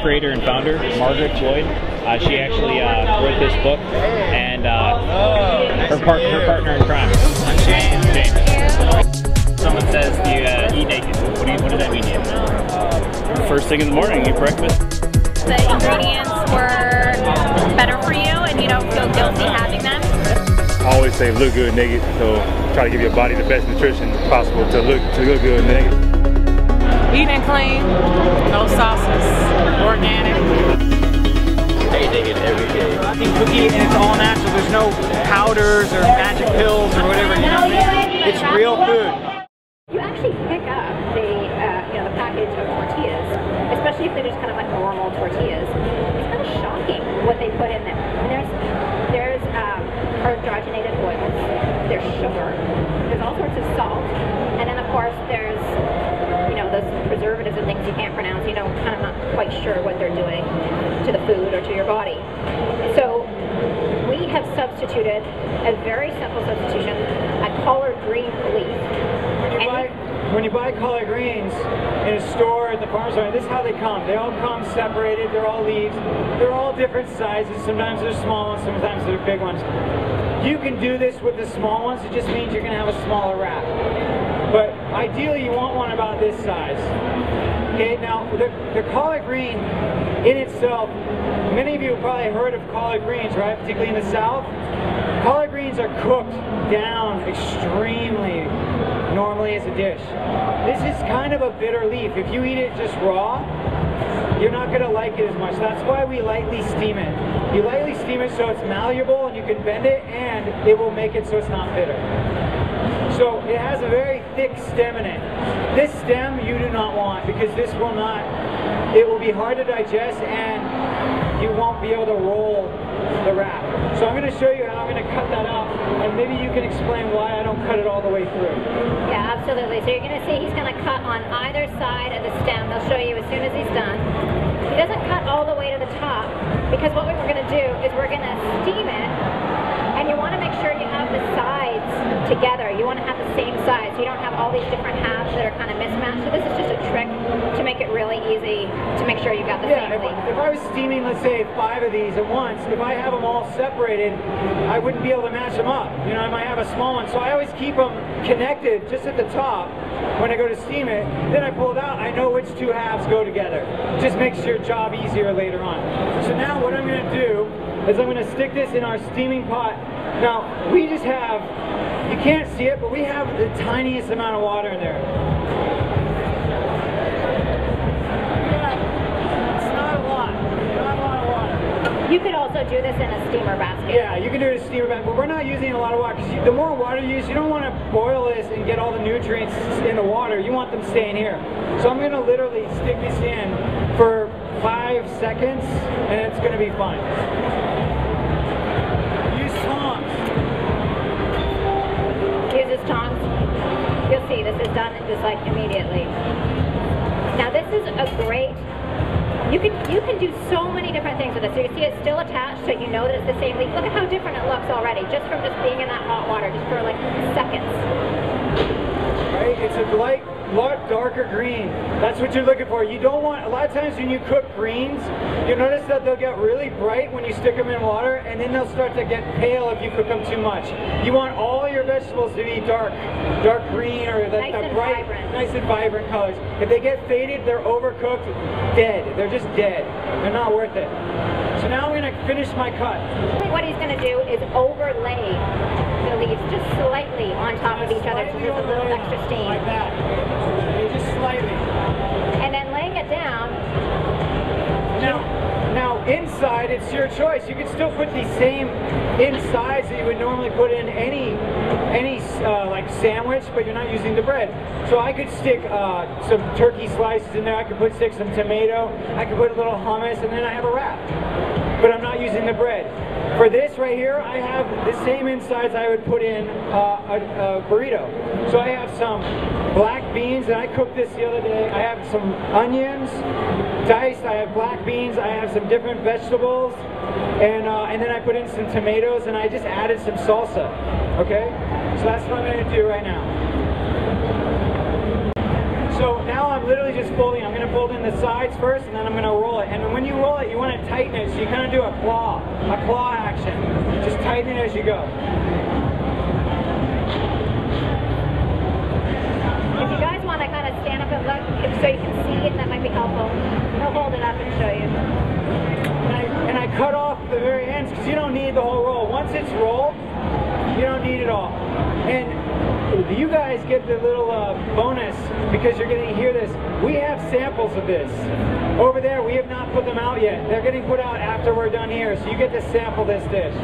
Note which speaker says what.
Speaker 1: creator and founder, Margaret, Floyd. She actually wrote this book, and her partner in crime. I'm James. Someone says you eat naked. What does that mean to you?
Speaker 2: First thing in the morning, eat breakfast.
Speaker 3: The ingredients were better for you and you don't feel guilty having them.
Speaker 4: I always say look good naked, so try to give your body the best nutrition possible to look good naked.
Speaker 5: Eating clean, no sauces, organic.
Speaker 1: Stay naked every day.
Speaker 6: I think cookie and it's all natural. There's no powders or magic pills or whatever. You know, it's real food.
Speaker 7: You actually pick up the the package of tortillas, especially if they're just kind of like normal tortillas. It's kind of shocking what they put in there. And there's hydrogenated oils, there's sugar, there's all sorts of salt, and then of course there's those preservatives and things you can't pronounce. You know, kind of not quite sure what they're doing to the food or to your body. So we have substituted a very simple substitution, a collard green leaf.
Speaker 6: When you buy collard greens in a store at the farmer's market, this is how they come. They all come separated, they're all leaves, they're all different sizes. Sometimes they're small ones, sometimes they're big ones. You can do this with the small ones, it just means you're going to have a smaller wrap. But ideally you want one about this size. Okay, now the collard green in itself, many of you have probably heard of collard greens, right? Particularly in the South. Collard greens are cooked down extremely normally as a dish. This is kind of a bitter leaf. If you eat it just raw, you're not going to like it as much. That's why we lightly steam it. You lightly steam it so it's malleable and you can bend it, and it will make it so it's not bitter. So it has a very thick stem in it. This stem you do not want, because this will not, it will be hard to digest and you won't be able to roll the wrap. So I'm going to show you how I'm going to cut that up, and maybe you can explain why I don't cut it all the way through.
Speaker 7: Yeah, absolutely. So you're going to see he's going to cut on either side of the stem. They'll show you as soon as he's done. He doesn't cut all the way to the top, because what we're going to do is we're going to steam it, and you want to make sure you have the sides together. You want to have the same size, so you don't have all these different halves that are kind of mismatched. So this is just a trick to make it really easy to make sure you got the same leaf.
Speaker 6: If I was steaming, let's say, 5 of these at once, if I have them all separated, I wouldn't be able to match them up. You know, I might have a small one, so I always keep them connected just at the top when I go to steam it. Then I pull it out, I know which 2 halves go together. Just makes your job easier later on. So now what I'm going to do is I'm going to stick this in our steaming pot. Now, we just have, you can't see it, but we have the tiniest amount of water in there. It's not a lot. Not a lot of water.
Speaker 7: You could also do this in a steamer basket.
Speaker 6: Yeah, you can do it in a steamer basket, but we're not using a lot of water, because the more water you use, you don't want to boil this and get all the nutrients in the water. You want them staying here. So I'm going to literally stick this in for 5 seconds, and it's going to be fine. Use tongs.
Speaker 7: Use his tongs. You'll see this is done just like immediately. Now this is a great, you can do so many different things with it. So you see it's still attached, so you know that it's the same leaf. Look at how different it looks already, just from just being in that hot water, just for like seconds.
Speaker 6: Right? It's a light, darker green. That's what you're looking for. You don't want, a lot of times when you cook greens, you'll notice that they'll get really bright when you stick them in water, and then they'll start to get pale if you cook them too much. You want all your vegetables to be dark green, or that bright, nice and vibrant colors. If they get faded, they're overcooked, dead. They're just dead. They're not worth it. So now I'm going to finish my cut.
Speaker 7: What he's going to do is overlay the leaves just slightly on top of each other, so there's a little extra steam.
Speaker 6: Like that. Just slightly.
Speaker 7: And then laying it down.
Speaker 6: Now inside, it's your choice. You can still put the same insides that you would normally put in any like sandwich, but you're not using the bread. So I could stick some turkey slices in there. I could stick some tomato. I could put a little hummus, and then I have a wrap. But I'm not using the bread. For this right here, I have the same insides I would put in a burrito. So I have some black beans, and I cooked this the other day. I have some onions diced. I have black beans. I have some different vegetables, and then I put in some tomatoes, and I just added some salsa. Okay, so that's what I'm going to do right now. So now I'm literally just folding. I'm going to fold in the sides first, and then I'm going to roll it. And when you roll it, you want to tighten it, so you kind of do a claw action. Just tighten it as you go.
Speaker 7: If you guys want to kind of stand up and look, so you can see it, that might be helpful. I'll hold it up and show you.
Speaker 6: And I cut off the very ends because you don't need the whole roll. Once it's rolled, you don't need it all. And you guys get the little bonus because you're going to hear this. We have samples of this. Over there, we have not put them out yet. They're getting put out after we're done here, so you get to sample this dish.